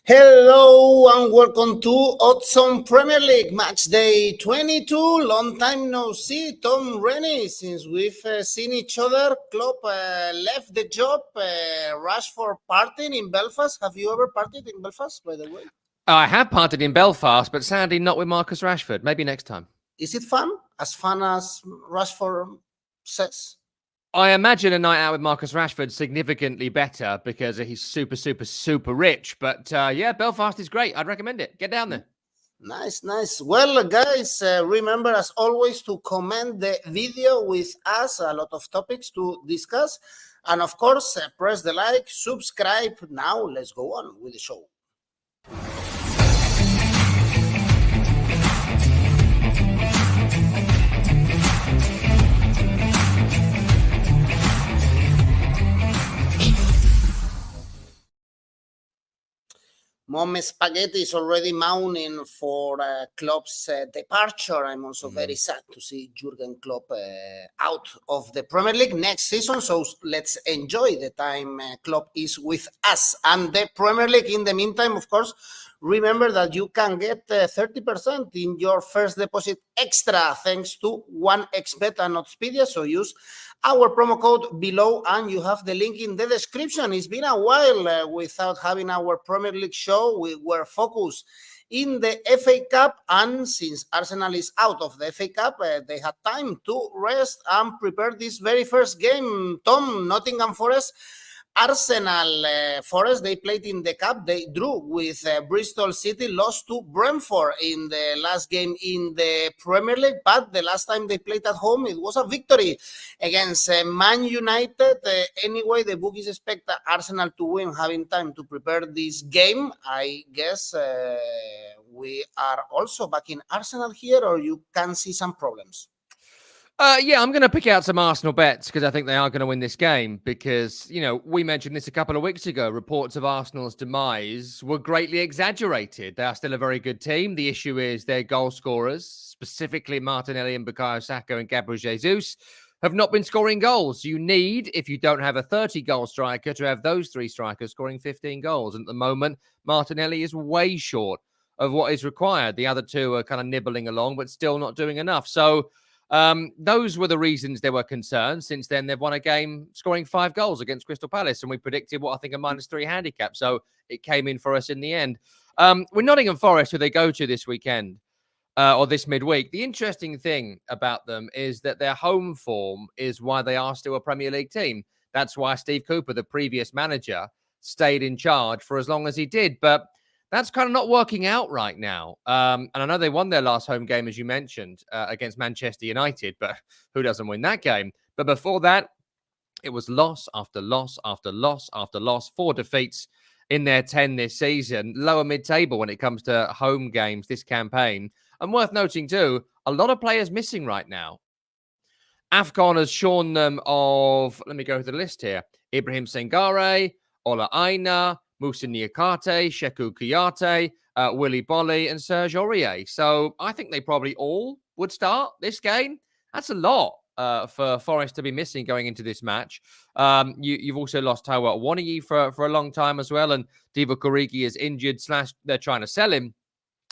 Hello and welcome to Odds on Premier League Matchday 22. Long time no see, Tom Rennie. Since we've seen each other, Klopp left the job. Rashford partying in Belfast. Have you ever partied in Belfast, by the way? I have partied in Belfast, but sadly not with Marcus Rashford. Maybe next time. Is it fun? As fun as Rashford says? I imagine a night out with Marcus Rashford significantly better because he's super rich. But yeah, Belfast is great. I'd recommend it. Get down there. Nice. Well, guys, remember as always to comment the video with us. A lot of topics to discuss. And of course, press the like, subscribe. Now, let's go on with the show. Mom Spaghetti is already mourning for Klopp's departure. I'm also very sad to see Jurgen Klopp out of the Premier League next season. So let's enjoy the time Klopp is with us and the Premier League. In the meantime, of course, remember that you can get 30% in your first deposit extra thanks to 1xBet and Oddspedia. So use our promo code below and you have the link in the description. It's been a while without having our Premier League show. We were focused in the FA Cup, and since Arsenal is out of the FA Cup, they had time to rest and prepare this very first game. Tom, Nottingham Forest, Arsenal Forest, they played in the cup. They drew with Bristol City, lost to Brentford in the last game in the Premier League, but the last time they played at home, it was a victory against Man United. Anyway, the bookies expect Arsenal to win, having time to prepare this game. I guess we are also back in Arsenal here, or you can see some problems. Yeah, I'm going to pick out some Arsenal bets because I think they are going to win this game because, you know, we mentioned this a couple of weeks ago. Reports of Arsenal's demise were greatly exaggerated. They are still a very good team. The issue is their goal scorers, specifically Martinelli and Bukayo Saka and Gabriel Jesus, have not been scoring goals. You need, if you don't have a 30-goal striker, to have those three strikers scoring 15 goals. And at the moment, Martinelli is way short of what is required. The other two are kind of nibbling along, but still not doing enough. So those were the reasons they were concerned. Since then, they've won a game scoring 5 goals against Crystal Palace, and we predicted what I think a -3 handicap. So it came in for us in the end. With Nottingham Forest, who they go to this weekend or this midweek, the interesting thing about them is that their home form is why they are still a Premier League team. That's why Steve Cooper, the previous manager, stayed in charge for as long as he did. But that's kind of not working out right now. And I know they won their last home game, as you mentioned, against Manchester United, but who doesn't win that game? But before that, it was loss after loss after loss after loss, 4 defeats in their 10 this season, lower mid-table when it comes to home games this campaign. And worth noting too, a lot of players missing right now. AFCON has shorn them of, let me go through the list here, Ibrahim Sengare, Ola Aina, Moussa Niakate, Sheku Kouyaté, Willy Bolly, and Serge Aurier. So I think they probably all would start this game. That's a lot for Forest to be missing going into this match. You've also lost Taiwo Awoniyi for a long time as well, and Divock Origi is injured / they're trying to sell him.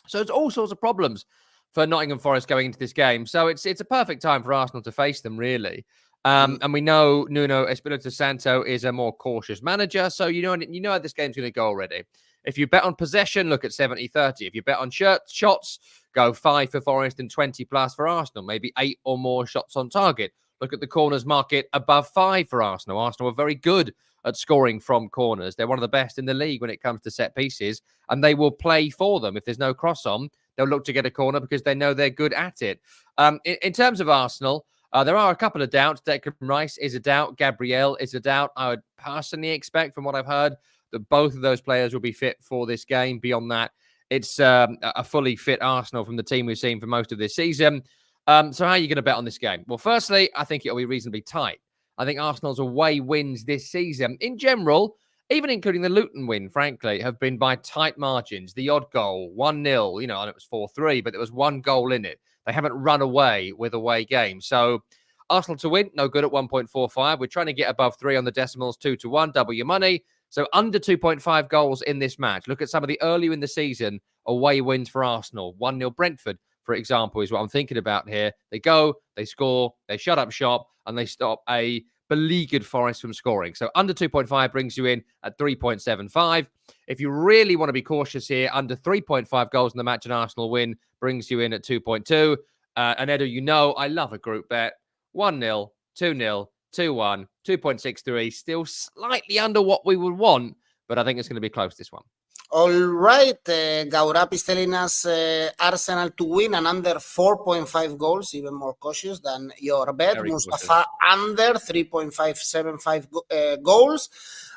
So it's all sorts of problems for Nottingham Forest going into this game. So it's a perfect time for Arsenal to face them, really. And we know Nuno Espirito Santo is a more cautious manager, so you know how this game's going to go already. If you bet on possession, look at 70-30. If you bet on shots, go 5 for Forest and 20 plus for Arsenal. Maybe 8 or more shots on target. Look at the corners market above 5 for Arsenal. Arsenal are very good at scoring from corners. They're one of the best in the league when it comes to set pieces, and they will play for them. If there's no cross on, they'll look to get a corner because they know they're good at it. In terms of Arsenal, there are a couple of doubts. Declan Rice is a doubt. Gabriel is a doubt. I would personally expect, from what I've heard, that both of those players will be fit for this game. Beyond that, it's a fully fit Arsenal from the team we've seen for most of this season. So how are you going to bet on this game? Well, firstly, I think it'll be reasonably tight. I think Arsenal's away wins this season, in general, even including the Luton win, frankly, have been by tight margins. The odd goal, 1-0, and it was 4-3, but there was 1 goal in it. They haven't run away with away games. So Arsenal to win, no good at 1.45. We're trying to get above 3 on the decimals, 2-1, double your money. So under 2.5 goals in this match. Look at some of the earlier in the season away wins for Arsenal. 1-0 Brentford, for example, is what I'm thinking about here. They go, they score, they shut up shop, and they stop a beleaguered Forest from scoring. So under 2.5 brings you in at 3.75. If you really want to be cautious here, under 3.5 goals in the match and Arsenal win brings you in at 2.2. And Edu, you know I love a group bet. 1-0, 2-0, 2-1, 2.63. Still slightly under what we would want, but I think it's going to be close, this one. All right, Gaurap is telling us Arsenal to win and under 4.5 goals, even more cautious than your bet. Very Mustafa under 3.575 goals.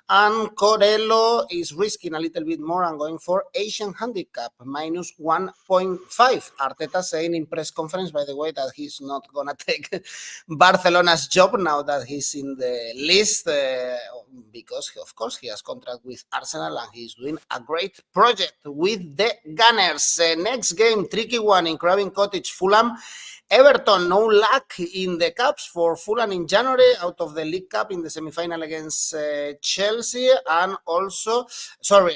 And Corello is risking a little bit more and going for Asian handicap, minus 1.5. Arteta saying in press conference, by the way, that he's not going to take Barcelona's job now that he's in the list because, of course, he has contract with Arsenal and he's doing a great project with the Gunners. Next game, tricky one in Craven Cottage, Fulham. Everton, no luck in the Cups for Fulham in January, out of the League Cup in the semi-final against Chelsea, and also,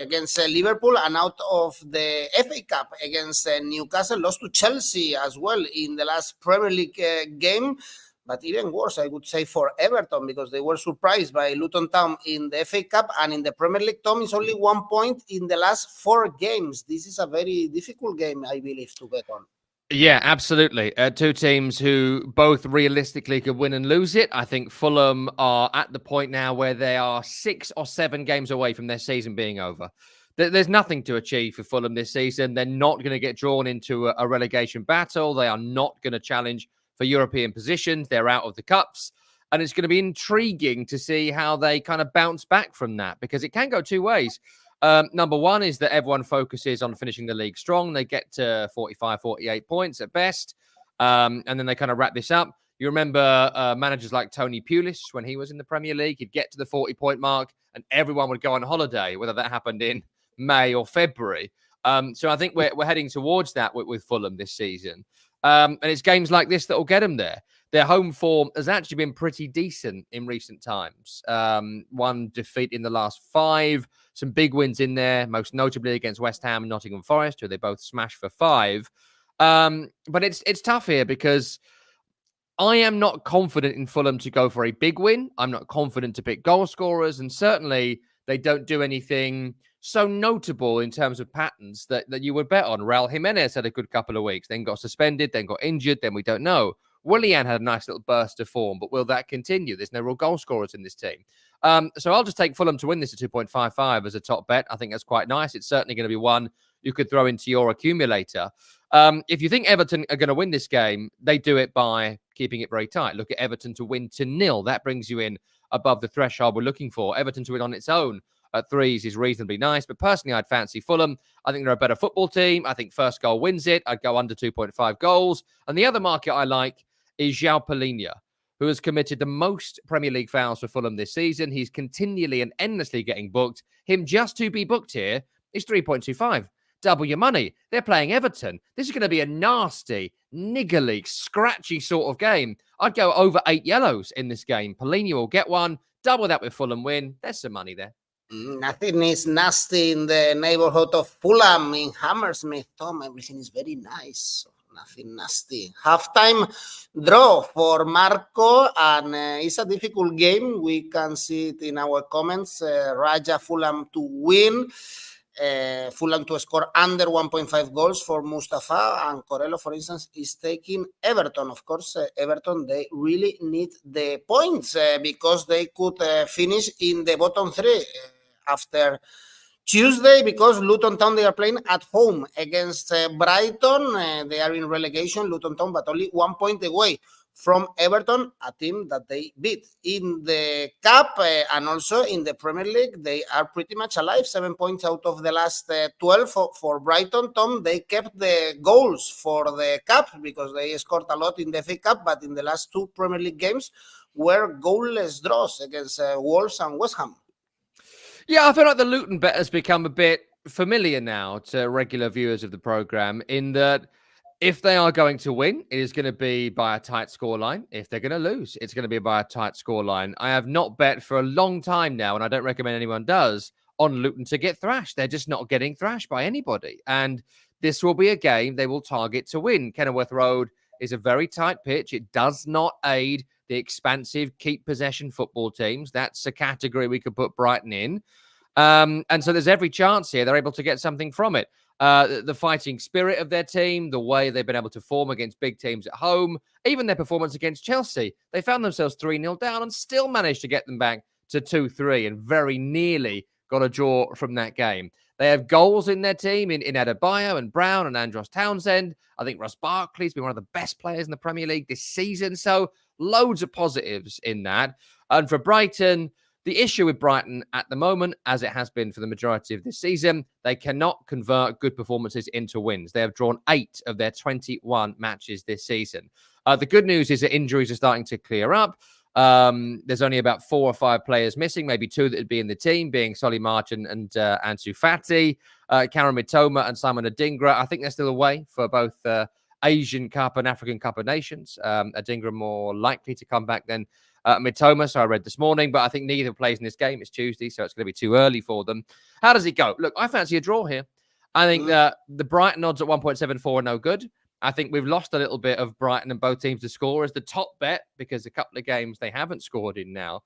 against Liverpool, and out of the FA Cup against Newcastle, lost to Chelsea as well in the last Premier League game. But even worse, I would say, for Everton, because they were surprised by Luton Town in the FA Cup, and in the Premier League, Tom, is only 1 point in the last 4 games. This is a very difficult game, I believe, to bet on. Yeah, absolutely. Two teams who both realistically could win and lose it. I think Fulham are at the point now where they are 6 or 7 games away from their season being over. There's nothing to achieve for Fulham this season. They're not going to get drawn into a relegation battle. They are not going to challenge for European positions. They're out of the Cups. And it's going to be intriguing to see how they kind of bounce back from that, because it can go two ways. Number one is that everyone focuses on finishing the league strong. They get to 45, 48 points at best. And then they kind of wrap this up. You remember managers like Tony Pulis, when he was in the Premier League, he'd get to the 40-point mark and everyone would go on holiday, whether that happened in May or February. So I think we're heading towards that with Fulham this season. And it's games like this that will get them there. Their home form has actually been pretty decent in recent times. One defeat in the last 5, some big wins in there, most notably against West Ham and Nottingham Forest, who they both smashed for 5. But it's tough here because I am not confident in Fulham to go for a big win. I'm not confident to pick goal scorers, and certainly they don't do anything so notable in terms of patterns that you would bet on. Raul Jimenez had a good couple of weeks, then got suspended, then got injured, then we don't know. Willian had a nice little burst of form, but will that continue? There's no real goal scorers in this team. So I'll just take Fulham to win this at 2.55 as a top bet. I think that's quite nice. It's certainly going to be one you could throw into your accumulator. If you think Everton are going to win this game, they do it by keeping it very tight. Look at Everton to win to 0. That brings you in above the threshold we're looking for. Everton to win on its own at 3s is reasonably nice, but personally, I'd fancy Fulham. I think they're a better football team. I think first goal wins it. I'd go under 2.5 goals. And the other market I like is João Palhinha, who has committed the most Premier League fouls for Fulham this season. He's continually and endlessly getting booked. Him just to be booked here is 3.25. Double your money. They're playing Everton. This is going to be a nasty, niggly, scratchy sort of game. I'd go over 8 yellows in this game. Palhinha will get one. Double that with Fulham win. There's some money there. Nothing is nasty in the neighborhood of Fulham in Hammersmith, Tom. Everything is very nice. Nothing nasty. Halftime draw for Marco, and it's a difficult game. We can see it in our comments. Raja Fulham to win. Fulham to score under 1.5 goals for Mustafa, and Corello, for instance, is taking Everton. Of course, Everton, they really need the points because they could finish in the bottom 3 after Tuesday, because Luton Town, they are playing at home against Brighton. They are in relegation, Luton Town, but only 1 point away from Everton, a team that they beat in the Cup and also in the Premier League. They are pretty much alive, 7 points out of the last 12 for Brighton. Tom, they kept the goals for the Cup because they scored a lot in the FA Cup, but in the last 2 Premier League games were goalless draws against Wolves and West Ham. Yeah, I feel like the Luton bet has become a bit familiar now to regular viewers of the program, in that If they are going to win, it is going to be by a tight scoreline. If they're going to lose, it's going to be by a tight scoreline. I have not bet for a long time now, and I don't recommend anyone does, on Luton to get thrashed. They're just not getting thrashed by anybody. And this will be a game they will target to win. Kenilworth Road is a very tight pitch. It does not aid the expansive keep possession football teams. That's a category we could put Brighton in. And so there's every chance here they're able to get something from it. The fighting spirit of their team, the way they've been able to form against big teams at home, even their performance against Chelsea. They found themselves 3-0 down and still managed to get them back to 2-3 and very nearly got a draw from that game. They have goals in their team in Adebayo and Brown and Andros Townsend. I think Ross Barkley's been one of the best players in the Premier League this season. So loads of positives in that. And for Brighton, the issue with Brighton at the moment, as it has been for the majority of this season, they cannot convert good performances into wins. They have drawn 8 of their 21 matches this season. The good news is that injuries are starting to clear up. There's only about 4 or 5 players missing, maybe 2 that would be in the team, being Solly Martin and Ansu Fati, Karen Mitoma and Simon Adingra. I think they're still away for both Asian Cup and African Cup of Nations. Adingra more likely to come back than Mitoma, so I read this morning, but I think neither plays in this game. It's Tuesday, so it's going to be too early for them. How does it go? Look, I fancy a draw here. I think that the Brighton odds at 1.74 are no good. I think we've lost a little bit of Brighton and both teams to score as the top bet because a couple of games they haven't scored in now,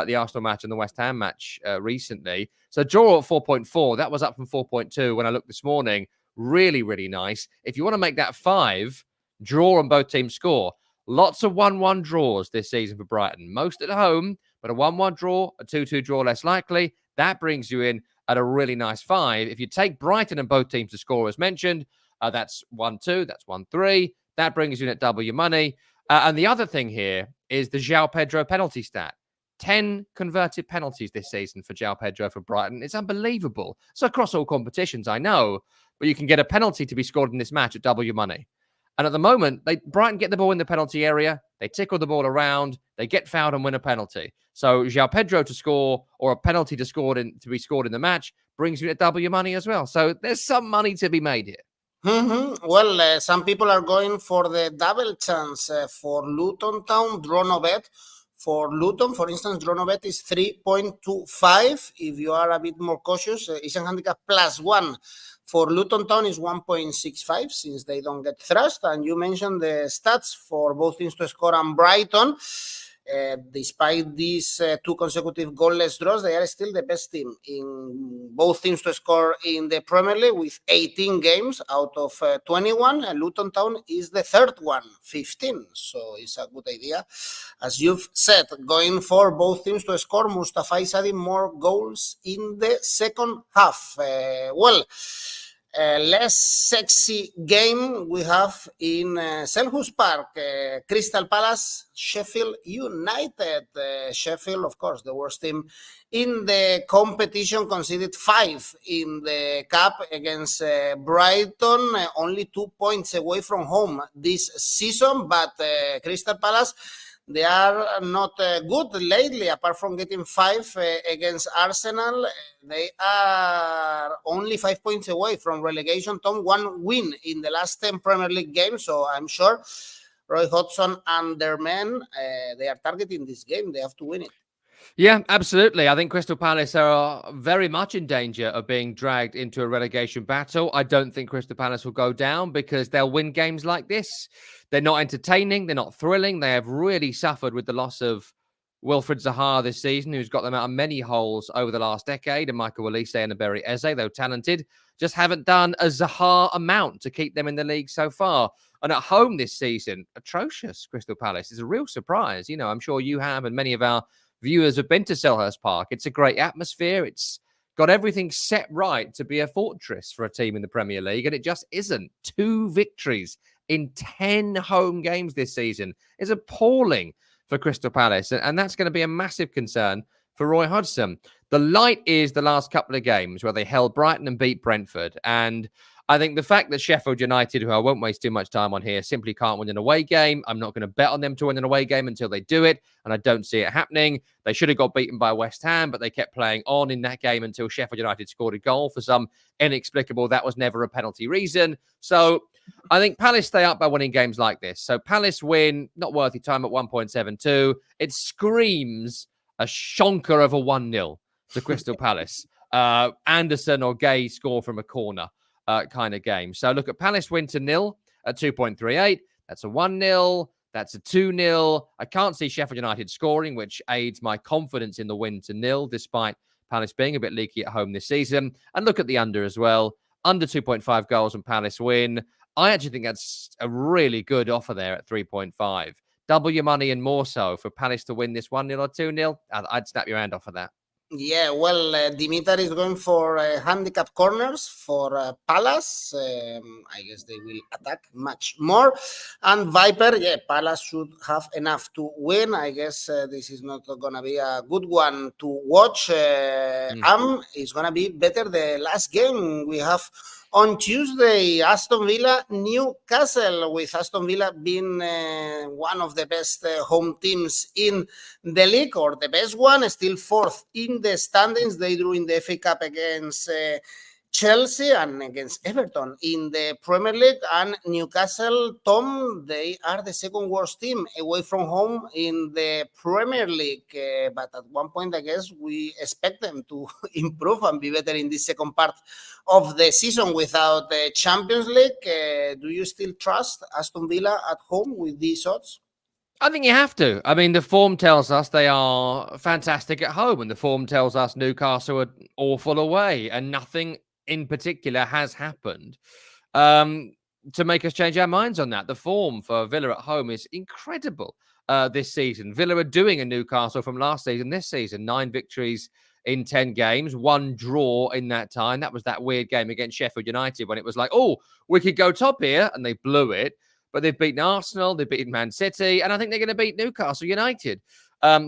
the Arsenal match and the West Ham match recently. So draw at 4.4, that was up from 4.2 when I looked this morning. Really, really nice. If you want to make that 5, draw on both teams score. Lots of 1-1 draws this season for Brighton. Most at home, but a 1-1 draw, a 2-2 draw less likely. That brings you in at a really nice 5. If you take Brighton and both teams to score as mentioned, that's 1-2, that's 1-3. That brings you in at double your money. And the other thing here is the João Pedro penalty stat. 10 converted penalties this season for João Pedro for Brighton. It's unbelievable. So across all competitions, I know, but you can get a penalty to be scored in this match at double your money. And at the moment, Brighton get the ball in the penalty area. They tickle the ball around. They get fouled and win a penalty. So João Pedro to score or a penalty to be scored in the match brings you at double your money as well. So there's some money to be made here. Well, some people are going for the double chance for Luton Town, draw no bet. For Luton, for instance, draw no bet is 3.25. If you are a bit more cautious, Asian handicap +1. For Luton Town is 1.65 since they don't get thrashed. And you mentioned the stats for both teams to score and Brighton. Despite these 2 consecutive goalless draws, they are still the best team in both teams to score in the Premier League with 18 games out of 21. And Luton Town is the third one, 15. So it's a good idea. As you've said, going for both teams to score, Mustafa is adding more goals in the second half. Less sexy game we have in Selhurst Park, Crystal Palace, Sheffield United. Sheffield, of course, the worst team in the competition, conceded 5 in the cup against Brighton, only 2 points away from home this season, but Crystal Palace, they are not good lately, apart from getting 5 against Arsenal. They are only 5 points away from relegation. Tom, 1 win in the last 10 Premier League games, so I'm sure Roy Hodgson and their men, they are targeting this game. They have to win it. Yeah, absolutely. I think Crystal Palace are very much in danger of being dragged into a relegation battle. I don't think Crystal Palace will go down because they'll win games like this. They're not entertaining. They're not thrilling. They have really suffered with the loss of Wilfred Zaha this season, who's got them out of many holes over the last decade, and Michael Olise and Ebere Eze, though talented, just haven't done a Zaha amount to keep them in the league so far. And at home this season, atrocious Crystal Palace is a real surprise. You know, I'm sure you have, and many of our viewers have been to Selhurst Park. It's a great atmosphere. It's got everything set right to be a fortress for a team in the Premier League, and it just isn't. 2 victories in 10 home games this season is appalling for Crystal Palace, and that's going to be a massive concern for Roy Hodgson. The light is the last couple of games where they held Brighton and beat Brentford, and I think the fact that Sheffield United, who I won't waste too much time on here, simply can't win an away game. I'm not going to bet on them to win an away game until they do it, and I don't see it happening. They should have got beaten by West Ham, but they kept playing on in that game until Sheffield United scored a goal for some inexplicable, that was never a penalty reason. So I think Palace stay up by winning games like this. So Palace win, not worthy time at 1.72. It screams a shonker of a 1-0 to Crystal Palace. Anderson or Gay score from a corner. Kind of game. So look at Palace win to 0 at 2.38. That's a 1-0. That's a 2-0. I can't see Sheffield United scoring, which aids my confidence in the win to 0, despite Palace being a bit leaky at home this season. And look at the under as well. Under 2.5 goals and Palace win. I actually think that's a really good offer there at 3.5. Double your money and more so for Palace to win this 1-0 or 2-0. I'd snap your hand off of that. Yeah, well, Dimitar is going for handicap corners for Palace. I guess they will attack much more. And Viper, yeah, Palace should have enough to win. I guess this is not going to be a good one to watch. It's going to be better the last game we have on Tuesday, Aston Villa, Newcastle, with Aston Villa being one of the best home teams in the league, or the best one, still fourth in the standings. They drew in the FA Cup against Chelsea and against Everton in the Premier League. And Newcastle, Tom, they are the second worst team away from home in the Premier League. But at one point, I guess we expect them to improve and be better in the second part of the season without the Champions League. Do you still trust Aston Villa at home with these odds? I think you have to. I mean, the form tells us they are fantastic at home, and the form tells us Newcastle are awful away, and nothing in particular has happened to make us change our minds on that. The form for Villa at home is incredible this season. Villa are doing a Newcastle from last season this season. 9 victories in 10 games, 1 draw in that time. That was that weird game against Sheffield United when it was like, oh, we could go top here, and they blew it. But they've beaten Arsenal, they've beaten Man City, and I think they're going to beat Newcastle United.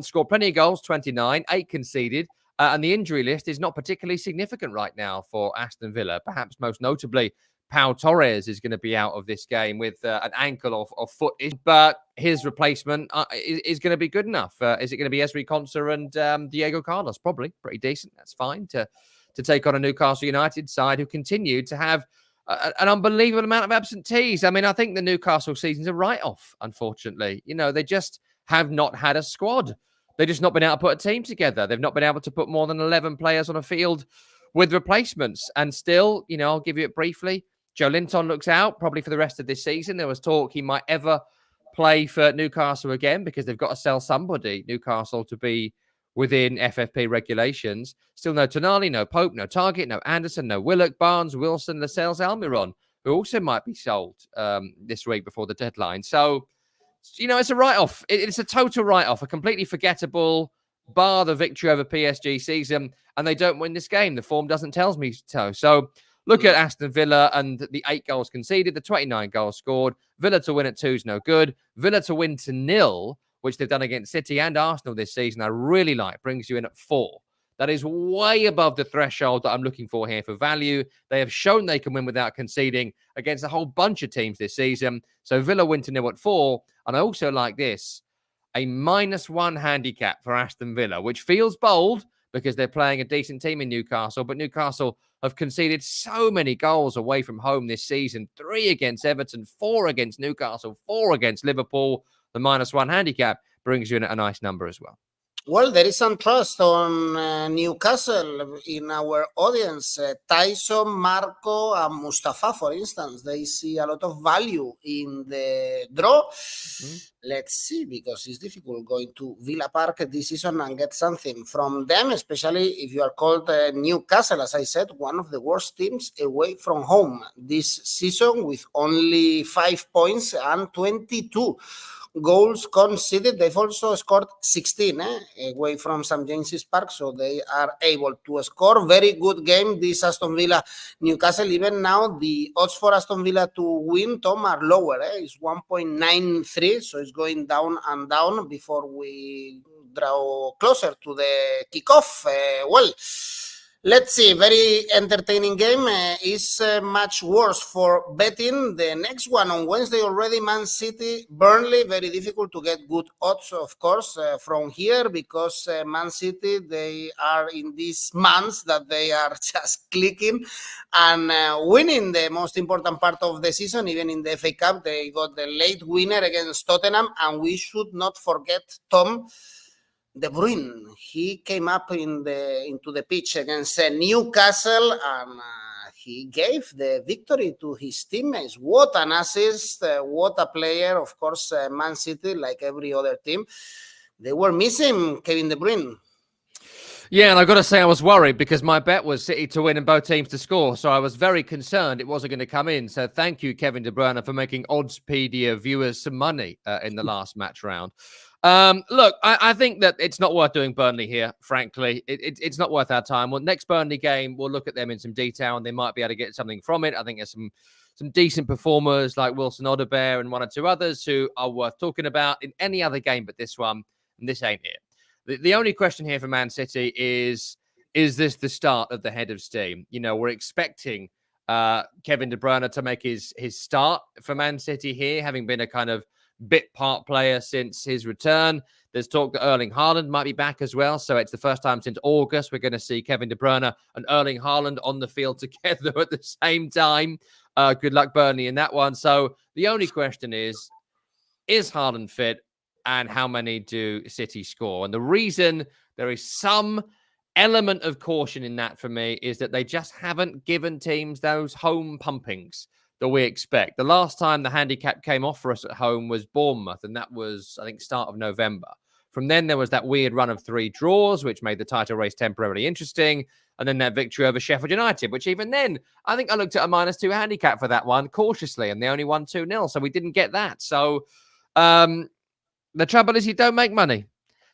Scored plenty of goals, 29, 8 conceded. And the injury list is not particularly significant right now for Aston Villa. Perhaps most notably, Pau Torres is going to be out of this game with an ankle or foot. But his replacement is going to be good enough. Is it going to be Ezri Konsa and Diego Carlos? Probably. Pretty decent. That's fine to take on a Newcastle United side who continue to have an unbelievable amount of absentees. I mean, I think the Newcastle season's a write-off, unfortunately. You know, they just have not had a squad. They've just not been able to put a team together. They've not been able to put more than 11 players on a field with replacements. And still, you know, I'll give you it briefly. Joe Linton looks out probably for the rest of this season. There was talk he might ever play for Newcastle again because they've got to sell somebody, Newcastle, to be within FFP regulations. Still no Tonali, no Pope, no Target, no Anderson, no Willock, Barnes, Wilson, Lascelles, Almiron, who also might be sold this week before the deadline. So, you know, it's a write-off. It's a total write-off, a completely forgettable, bar the victory over PSG season, and they don't win this game. The form doesn't tell me so. So look at Aston Villa and the 8 goals conceded, the 29 goals scored. Villa to win at 2 is no good. Villa to win to 0, which they've done against City and Arsenal this season, I really like, brings you in at 4. That is way above the threshold that I'm looking for here for value. They have shown they can win without conceding against a whole bunch of teams this season. So Villa win to 0 at 4. And I also like this, a -1 handicap for Aston Villa, which feels bold because they're playing a decent team in Newcastle. But Newcastle have conceded so many goals away from home this season. 3 against Everton, 4 against Newcastle, 4 against Liverpool. The -1 handicap brings you in at a nice number as well. Well, there is some trust on Newcastle in our audience. Tyson, Marco, and Mustafa, for instance, they see a lot of value in the draw. Let's see, because it's difficult going to Villa Park this season and get something from them, especially if you are called Newcastle, as I said, one of the worst teams away from home this season with only 5 points and 22 goals conceded. They've also scored 16 away from St. James's Park, so they are able to score. Very good game, this Aston Villa Newcastle. Even now, the odds for Aston Villa to win, Tom, are lower. It's 1.93, so it's going down and down before we draw closer to the kickoff. Well, Let's see, very entertaining game. Is much worse for betting. The next one on Wednesday already, Man City, Burnley. Very difficult to get good odds, of course, from here because Man City, they are in these months that they are just clicking and winning the most important part of the season. Even in the FA Cup, they got the late winner against Tottenham, and we should not forget Tom De Bruyne. He came up into the pitch against Newcastle and he gave the victory to his teammates. What an assist, what a player. Of course, Man City, like every other team, they were missing Kevin De Bruyne. Yeah, and I've got to say I was worried because my bet was City to win and both teams to score. So I was very concerned it wasn't going to come in. So thank you, Kevin De Bruyne, for making Oddspedia viewers some money in the last match round. Look, I think that it's not worth doing Burnley here, frankly. It's not worth our time. Well, next Burnley game, we'll look at them in some detail and they might be able to get something from it. I think there's some decent performers like Wilson Odobert and one or two others who are worth talking about in any other game but this one, and this ain't it. The only question here for Man City is this the start of the head of steam? You know, we're expecting Kevin De Bruyne to make his start for Man City here, having been a kind of bit part player since his return. There's talk that Erling Haaland might be back as well. So it's the first time since August we're going to see Kevin De Bruyne and Erling Haaland on the field together at the same time. Good luck, Burnley, in that one. So the only question is Haaland fit? And how many do City score? And the reason there is some element of caution in that for me is that they just haven't given teams those home pumpings that we expect. The last time the handicap came off for us at home was Bournemouth, and that was, I think, start of November. From then, there was that weird run of 3 draws, which made the title race temporarily interesting. And then that victory over Sheffield United, which even then, I think I looked at a -2 handicap for that one cautiously, and they only won 2-0. So we didn't get that. So, the trouble is you don't make money.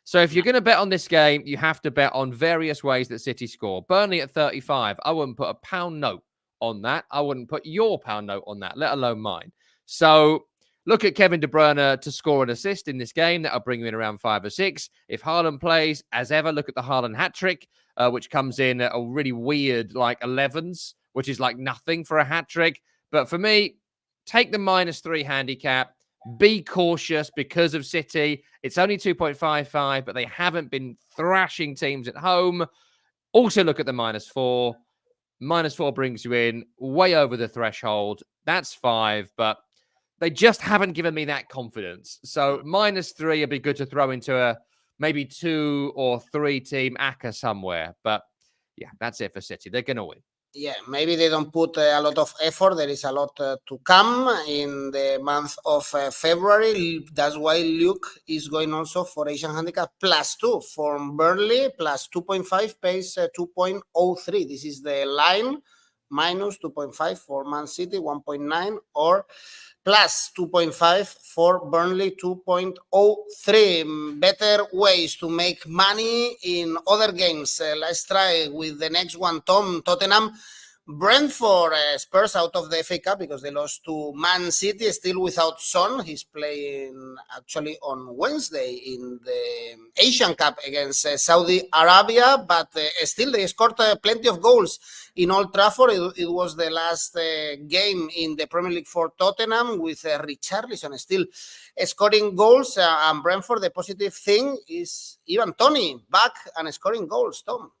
So if you're going to bet on this game, you have to bet on various ways that City score. Burnley at 35. I wouldn't put a pound note on that. I wouldn't put your pound note on that, let alone mine. So look at Kevin De Bruyne to score an assist in this game. That'll bring you in around 5 or 6. If Haaland plays, as ever, look at the Haaland hat-trick, which comes in at a really weird, like 11s, which is like nothing for a hat-trick. But for me, take the -3 handicap. Be cautious because of City. It's only 2.55, but they haven't been thrashing teams at home. Also look at the -4. -4 brings you in way over the threshold. That's 5, but they just haven't given me that confidence. So -3 would be good to throw into a maybe 2 or 3 team ACCA somewhere. But yeah, that's it for City. They're going to win. Yeah, maybe they don't put a lot of effort. There is a lot to come in the month of February. That's why Luke is going also for Asian Handicap +2 for Burnley, +2.5 pays 2.03. This is the line, -2.5 for Man City, 1.9, or +2.5 for Burnley, 2.03. Better ways to make money in other games. Let's try with the next one, Tom. Tottenham, Brentford. Spurs out of the FA Cup because they lost to Man City, still without Son. He's playing actually on Wednesday in the Asian Cup against Saudi Arabia, but still they scored plenty of goals in Old Trafford. It was the last game in the Premier League for Tottenham with Richarlison still scoring goals. And Brentford, the positive thing is Ivan Toney back and scoring goals, Tom.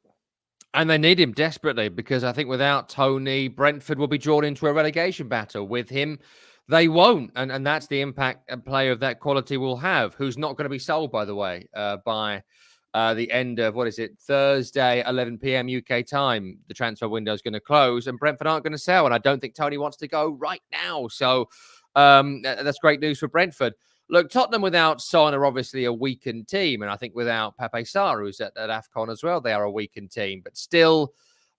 And they need him desperately because I think without Toney, Brentford will be drawn into a relegation battle. With him, they won't. And that's the impact a player of that quality will have, who's not going to be sold, by the way, by the end of, Thursday, 11 p.m. UK time. The transfer window is going to close and Brentford aren't going to sell. And I don't think Toney wants to go right now. So that's great news for Brentford. Look, Tottenham without Son are obviously a weakened team. And I think without Pape Sarr, who's at AFCON as well, they are a weakened team. But still,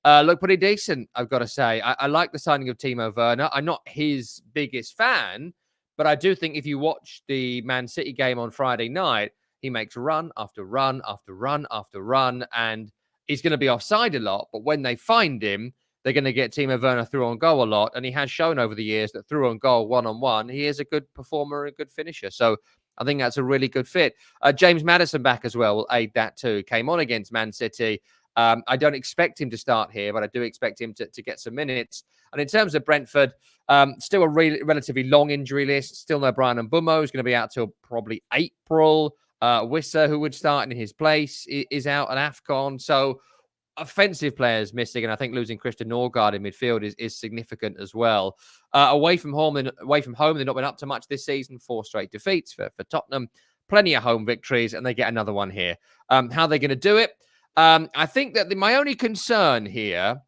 look pretty decent, I've got to say. I like the signing of Timo Werner. I'm not his biggest fan, but I do think if you watch the Man City game on Friday night, he makes run after run after run after run. And he's going to be offside a lot. But when they find him, they're going to get Timo Werner through on goal a lot. And he has shown over the years that through on goal, one-on-one, he is a good performer and a good finisher. So I think that's a really good fit. James Maddison back as well will aid that too. Came on against Man City. I don't expect him to start here, but I do expect him to get some minutes. And in terms of Brentford, still a relatively long injury list. Still no Brian Mbeumo, who's going to be out till probably April. Wissa, who would start in his place, is out at AFCON. So offensive players missing, and I think losing Christian Norgard in midfield is significant as well. Away from home, they've not been up to much this season. 4 straight defeats for Tottenham. Plenty of home victories, and they get another one here. How are they going to do it? I think that my only concern here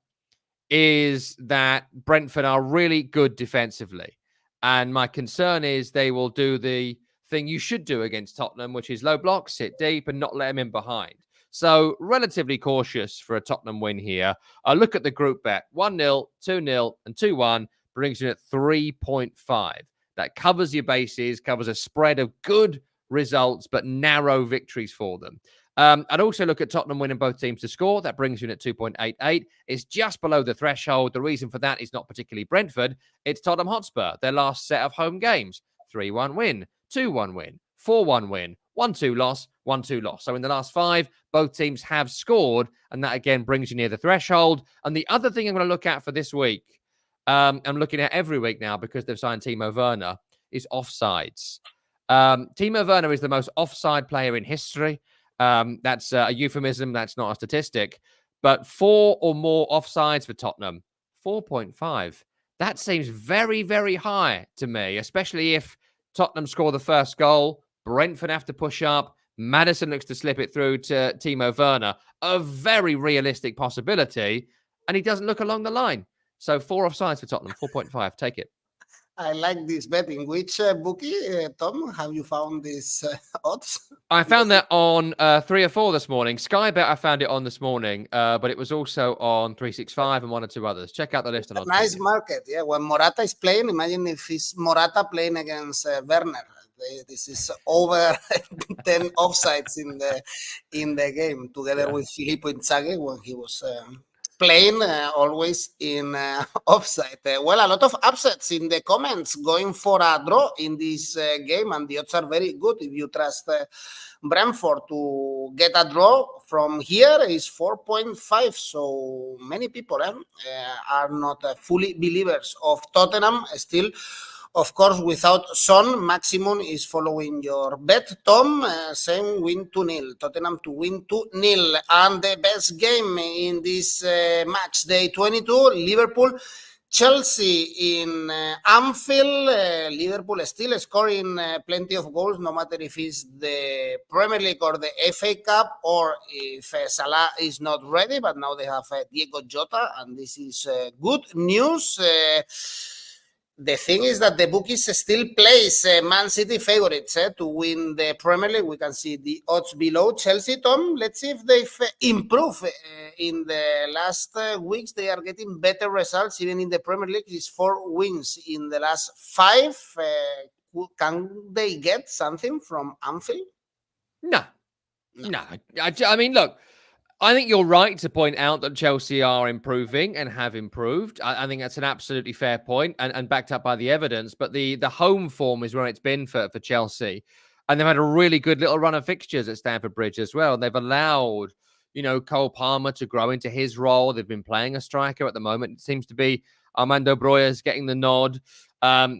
is that Brentford are really good defensively. And my concern is they will do the thing you should do against Tottenham, which is low block, sit deep, and not let them in behind. So relatively cautious for a Tottenham win here. Look at the group bet. 1-0, 2-0, and 2-1 brings you at 3.5. That covers your bases, covers a spread of good results, but narrow victories for them. I'd also look at Tottenham winning both teams to score. That brings you in at 2.88. It's just below the threshold. The reason for that is not particularly Brentford. It's Tottenham Hotspur, their last set of home games. 3-1 win, 2-1 win, 4-1 win, 1-2 loss, 1-2 loss. So in the last 5, both teams have scored, and that again brings you near the threshold. And the other thing I'm going to look at for this week, I'm looking at every week now because they've signed Timo Werner, is offsides. Timo Werner is the most offside player in history. That's a euphemism. That's not a statistic. But 4 or more offsides for Tottenham, 4.5. That seems very, very high to me, especially if Tottenham score the first goal, Brentford have to push up, Maddison looks to slip it through to Timo Werner. A very realistic possibility, and he doesn't look along the line. So 4 offsides for Tottenham, 4.5. Take it. I like this betting. Which bookie, Tom, have you found these odds? I found that on 3 or 4 this morning. Sky Bet, I found it on this morning, but it was also on 365 and 1 or 2 others. Check out the list on Oddspedia. Nice market, yeah. When Morata is playing, imagine if it's Morata playing against Werner. This is over 10 offsides in the game, together with Filippo Inzaghi when he was playing always in offside. Well, a lot of upsets in the comments going for a draw in this game, and the odds are very good. If you trust Brentford to get a draw from here is 4.5. So many people are not fully believers of Tottenham still. Of course, without Son, maximum is following your bet. Tom, same win 2-0. Tottenham to win 2-0. And the best game in this match day 22, Liverpool, Chelsea in Anfield. Liverpool still scoring plenty of goals, no matter if it's the Premier League or the FA Cup, or if Salah is not ready. But now they have Diego Jota, and this is good news. The thing is that the bookies still place Man City favorites to win the Premier League. We can see the odds below. Chelsea, Tom, let's see if they've improved in the last weeks. They are getting better results. Even in the Premier League, it's 4 wins in the last 5. Can they get something from Anfield? No. I mean, look, I think you're right to point out that Chelsea are improving and have improved. I think that's an absolutely fair point and backed up by the evidence. But the home form is where it's been for Chelsea. And they've had a really good little run of fixtures at Stamford Bridge as well. They've allowed, Cole Palmer to grow into his role. They've been playing a striker at the moment. It seems to be Armando Broja's getting the nod.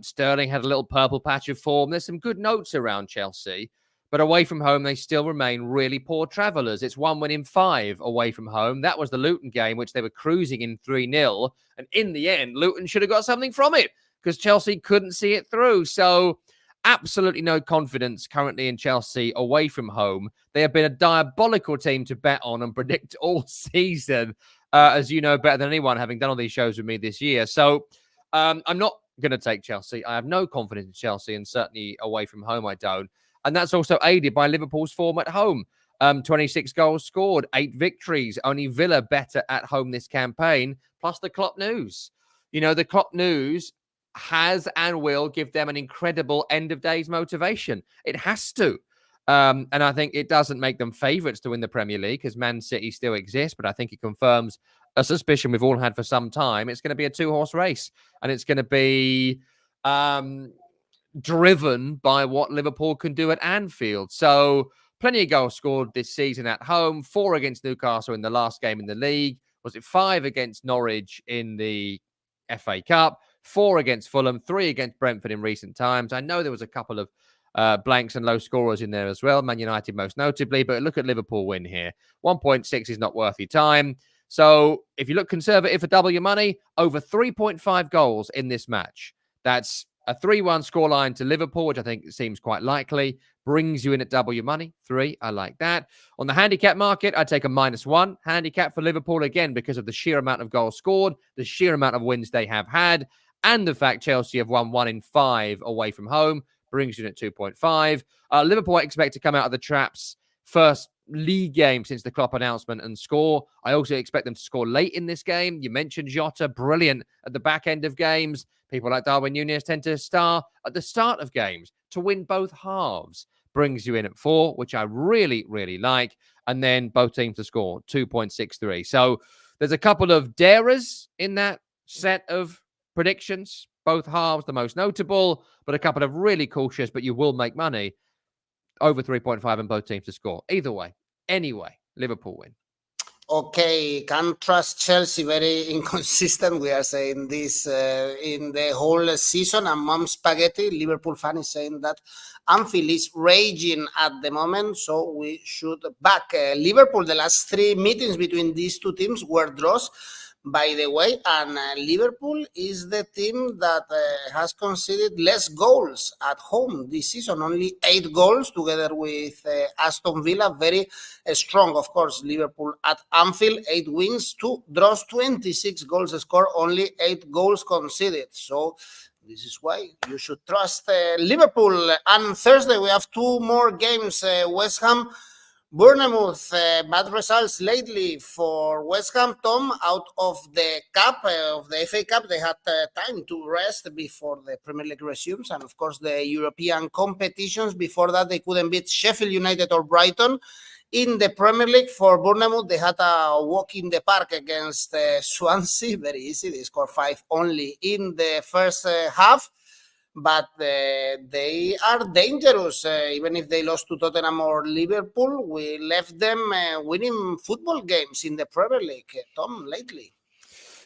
Sterling had a little purple patch of form. There's some good notes around Chelsea. But away from home, they still remain really poor travellers. It's 1 win in 5 away from home. That was the Luton game, which they were cruising in 3-0. And in the end, Luton should have got something from it because Chelsea couldn't see it through. So absolutely no confidence currently in Chelsea away from home. They have been a diabolical team to bet on and predict all season, as you know better than anyone, having done all these shows with me this year. So I'm not going to take Chelsea. I have no confidence in Chelsea, and certainly away from home, I don't. And that's also aided by Liverpool's form at home. 26 goals scored, 8 victories. Only Villa better at home this campaign, plus the Klopp news. The Klopp news has and will give them an incredible end-of-days motivation. It has to. And I think it doesn't make them favourites to win the Premier League because Man City still exists, but I think it confirms a suspicion we've all had for some time. It's going to be a 2-horse race, and it's going to be driven by what Liverpool can do at Anfield. So plenty of goals scored this season at home. 4 against Newcastle in the last game in the league. Was it 5 against Norwich in the FA Cup? 4 against Fulham, 3 against Brentford in recent times. I know there was a couple of blanks and low scorers in there as well, Man United most notably, but look at Liverpool win here. 1.6 is not worth your time. So if you look conservative for double your money, over 3.5 goals in this match. That's a 3-1 scoreline to Liverpool, which I think seems quite likely. Brings you in at double your money. 3, I like that. On the handicap market, I'd take a -1 handicap for Liverpool, again, because of the sheer amount of goals scored, the sheer amount of wins they have had, and the fact Chelsea have won 1 in 5 away from home. Brings you in at 2.5. Liverpool I expect to come out of the traps first league game since the Klopp announcement and score. I also expect them to score late in this game. You mentioned Jota, brilliant at the back end of games. People like Darwin Núñez tend to star at the start of games to win both halves. Brings you in at 4, which I really, really like. And then both teams to score, 2.63. So there's a couple of darers in that set of predictions. Both halves, the most notable, but a couple of really cautious, but you will make money. Over 3.5 and both teams to score. Either way. Anyway, Liverpool win. Okay, can't trust Chelsea, very inconsistent. We are saying this in the whole season. And Mom Spaghetti, Liverpool fan, is saying that Anfield is raging at the moment, so we should back Liverpool. The last 3 meetings between these two teams were draws, by the way, and Liverpool is the team that has conceded less goals at home this season, only 8 goals, together with Aston Villa, very strong, of course. Liverpool at Anfield, 8 wins, 2 draws, 26 goals scored, only 8 goals conceded. So this is why you should trust Liverpool. And Thursday we have 2 more games, West Ham, Bournemouth. Bad results lately for West Ham, Tom, out of the cup, of the FA Cup. They had time to rest before the Premier League resumes, and of course the European competitions. Before that, they couldn't beat Sheffield United or Brighton. In the Premier League, for Bournemouth, they had a walk in the park against Swansea, very easy. They scored 5 only in the first half. But they are dangerous. Even if they lost to Tottenham or Liverpool, we left them winning football games in the Premier League, Tom, lately.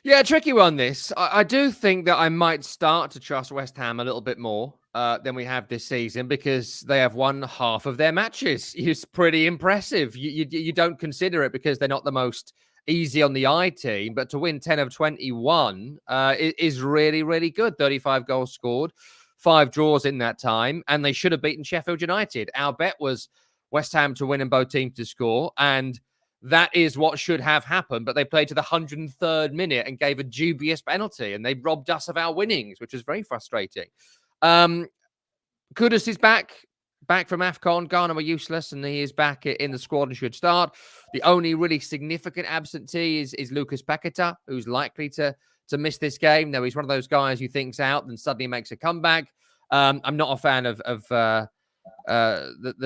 Yeah, tricky one, this. I do think that I might start to trust West Ham a little bit more than we have this season, because they have won half of their matches. It's pretty impressive. You don't consider it because they're not the most easy on the eye team, but to win 10 of 21 is really, really good. 35 goals scored, 5 draws in that time, and they should have beaten Sheffield United. Our bet was West Ham to win and both teams to score, and that is what should have happened, but they played to the 103rd minute and gave a dubious penalty, and they robbed us of our winnings, which was very frustrating. Kudus is back from AFCON. Ghana were useless, and he is back in the squad and should start. The only really significant absentee is Lucas Paqueta, who's likely to miss this game. Now, he's one of those guys who thinks out and suddenly makes a comeback. I'm not a fan of the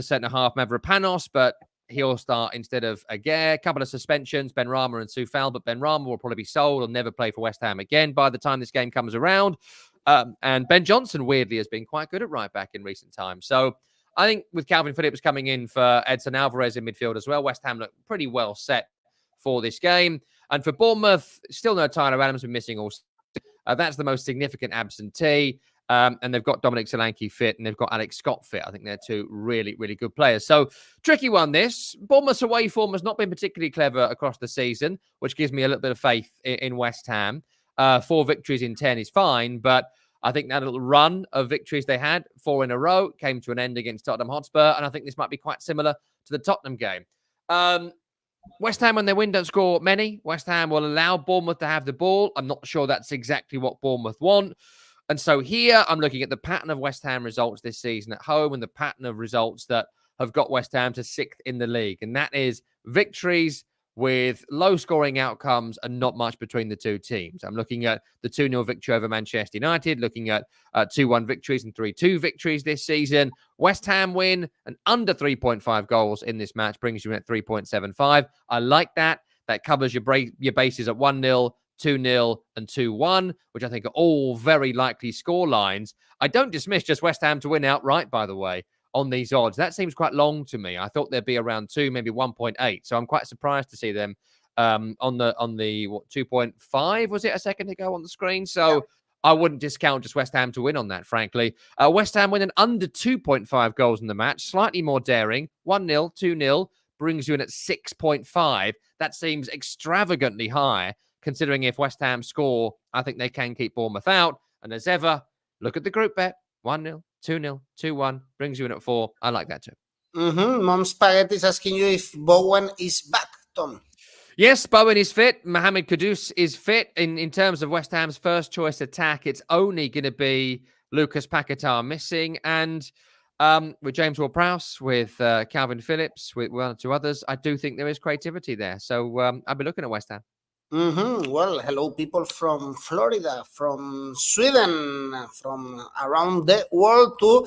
centre-half Mavropanos, but he'll start instead of Aguirre. A couple of suspensions, Benrahma and Soufal, but Benrahma will probably be sold. He'll never play for West Ham again by the time this game comes around. And Ben Johnson, weirdly, has been quite good at right-back in recent times. So I think with Calvin Phillips coming in for Edson Alvarez in midfield as well, West Ham look pretty well set for this game. And for Bournemouth, still no Tyler Adams, been missing all. That's the most significant absentee. And they've got Dominic Solanke fit, and they've got Alex Scott fit. I think they're 2 really, really good players. So, tricky one, this. Bournemouth's away form has not been particularly clever across the season, which gives me a little bit of faith in West Ham. 4 victories in 10 is fine, but I think that little run of victories they had, 4 in a row, came to an end against Tottenham Hotspur, and I think this might be quite similar to the Tottenham game. West Ham, when they win, don't score many. West Ham will allow Bournemouth to have the ball. I'm not sure that's exactly what Bournemouth want. And so here I'm looking at the pattern of West Ham results this season at home and the pattern of results that have got West Ham to 6th in the league. And that is victories with low-scoring outcomes and not much between the two teams. I'm looking at the 2-0 victory over Manchester United, looking at 2-1 victories and 3-2 victories this season. West Ham win and under 3.5 goals in this match brings you in at 3.75. I like that. That covers your bases at 1-0, 2-0 and 2-1, which I think are all very likely score lines. I don't dismiss just West Ham to win outright, by the way. on these odds. That seems quite long to me. I thought they'd be around 2, maybe 1.8. So I'm quite surprised to see them on the what, 2.5 was it a second ago on the screen? So I wouldn't discount just West Ham to win on that, frankly. West Ham winning under 2.5 goals in the match, slightly more daring. 1-0, 2-0 brings you in at 6.5. That seems extravagantly high, considering if West Ham score, I think they can keep Bournemouth out. And as ever, look at the group bet. 1-0, 2-0, 2-1 brings you in at 4. I like that too. Mom Spaghetti is asking you if Bowen is back, Tom. Yes, Bowen is fit. Mohamed Kudus is fit. In terms of West Ham's first choice attack, it's only going to be Lucas Paquetá missing. And with James Ward-Prowse, with Calvin Phillips, with one or two others, I do think there is creativity there. So I'll be looking at West Ham. Well, hello, people from Florida, from Sweden, from around the world to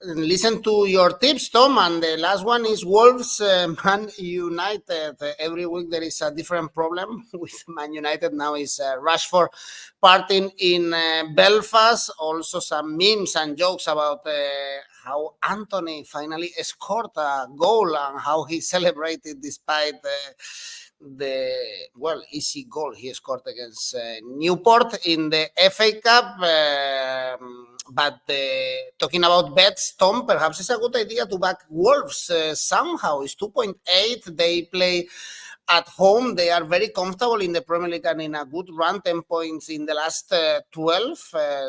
listen to your tips, Tom. And the last one is Wolves, Man United. Every week there is a different problem with Man United. Now is Rashford partying in Belfast. Also some memes and jokes about how Anthony finally scored a goal and how he celebrated despite the easy goal he scored against Newport in the FA Cup. But talking about bets, Tom, perhaps it's a good idea to back Wolves somehow. It's 2.8. They play at home. They are very comfortable in the Premier League and in a good run, 10 points in the last 12.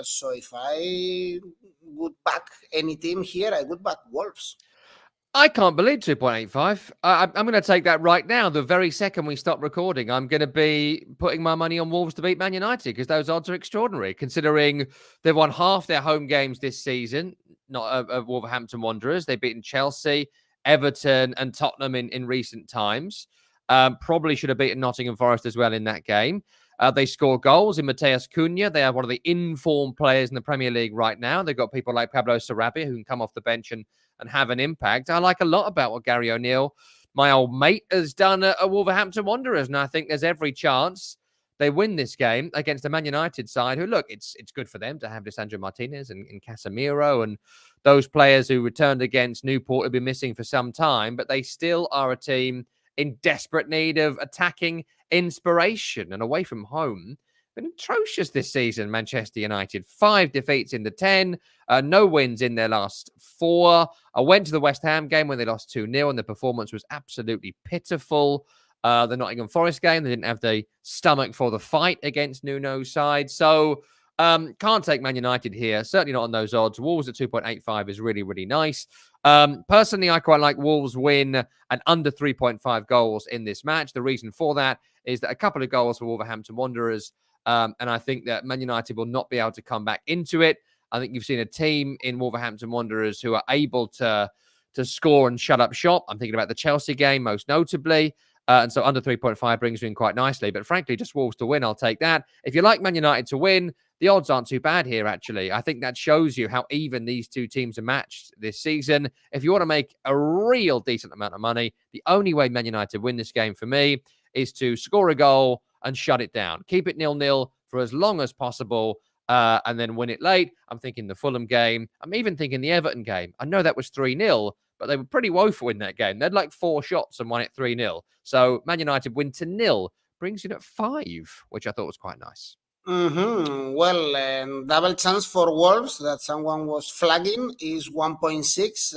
So if I would back any team here, I would back Wolves. I can't believe 2.85. I'm going to take that right now. The very second we stop recording, I'm going to be putting my money on Wolves to beat Man United because those odds are extraordinary, considering they've won half their home games this season, not of Wolverhampton Wanderers. They've beaten Chelsea, Everton and Tottenham in recent times. Probably should have beaten Nottingham Forest as well in that game. They score goals in Mateus Cunha. They are one of the informed players in the Premier League right now. They've got people like Pablo Sarabia who can come off the bench and have an impact. I like a lot about what Gary O'Neill, my old mate, has done at Wolverhampton Wanderers. And I think there's every chance they win this game against the Man United side who, look, it's good for them to have Lisandro Martinez and Casemiro and those players who returned against Newport have been missing for some time, but they still are a team in desperate need of attacking inspiration. And away from home, been atrocious this season, Manchester United. 5 defeats in the 10, no wins in their last 4. I went to the West Ham game when they lost 2-0 and the performance was absolutely pitiful. The Nottingham Forest game, they didn't have the stomach for the fight against Nuno's side. So can't take Man United here, certainly not on those odds. Wolves at 2.85 is really, really nice. Personally, I quite like Wolves win and under 3.5 goals in this match. The reason for that is that a couple of goals for Wolverhampton Wanderers, and I think that Man United will not be able to come back into it. I think you've seen a team in Wolverhampton Wanderers who are able to score and shut up shop. I'm thinking about the Chelsea game most notably. And so under 3.5 brings you in quite nicely. But frankly, just Wolves to win, I'll take that. If you like Man United to win, the odds aren't too bad here, actually. I think that shows you how even these two teams are matched this season. If you want to make a real decent amount of money, the only way Man United win this game for me is to score a goal and shut it down. Keep it 0-0 for as long as possible and then win it late. I'm thinking the Fulham game. I'm even thinking the Everton game. I know that was 3-0, but they were pretty woeful in that game. They had like 4 shots and won it 3-0. So Man United win to 0 brings you at 5, which I thought was quite nice. Well, double chance for Wolves that someone was flagging is 1.6.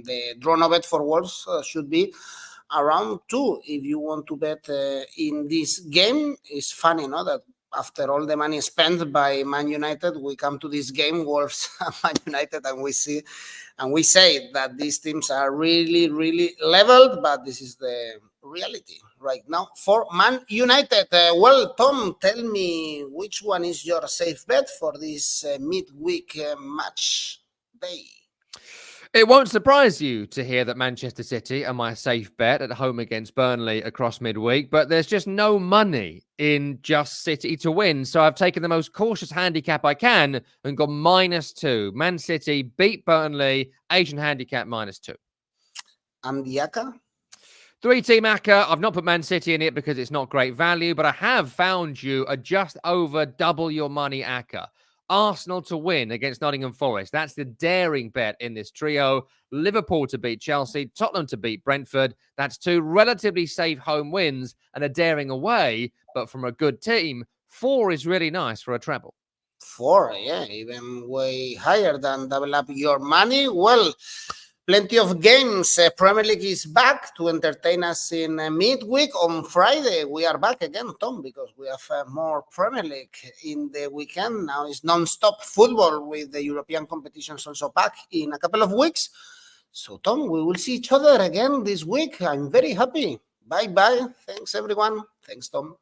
The draw no bet for Wolves should be around 2 if you want to bet in this game. It's funny, no, that after all the money spent by Man United, we come to this game, Wolves and Man United, and we say that these teams are really, really leveled, but this is the reality right now for Man United. Well, Tom, tell me which one is your safe bet for this midweek match day? It won't surprise you to hear that Manchester City are my safe bet at home against Burnley across midweek, but there's just no money in just City to win. So I've taken the most cautious handicap I can and gone -2. Man City beat Burnley, Asian handicap -2. And the ACCA? 3-team ACCA. I've not put Man City in it because it's not great value, but I have found you a just over double your money ACCA. Arsenal to win against Nottingham Forest. That's the daring bet in this trio. Liverpool to beat Chelsea, Tottenham to beat Brentford. That's 2 relatively safe home wins and a daring away, but from a good team. 4 is really nice for a treble. 4, yeah, even way higher than double up your money. Well, plenty of games. Premier League is back to entertain us in midweek. On Friday, we are back again, Tom, because we have more Premier League in the weekend. Now it's non-stop football with the European competitions also back in a couple of weeks. So, Tom, we will see each other again this week. I'm very happy. Bye-bye. Thanks, everyone. Thanks, Tom.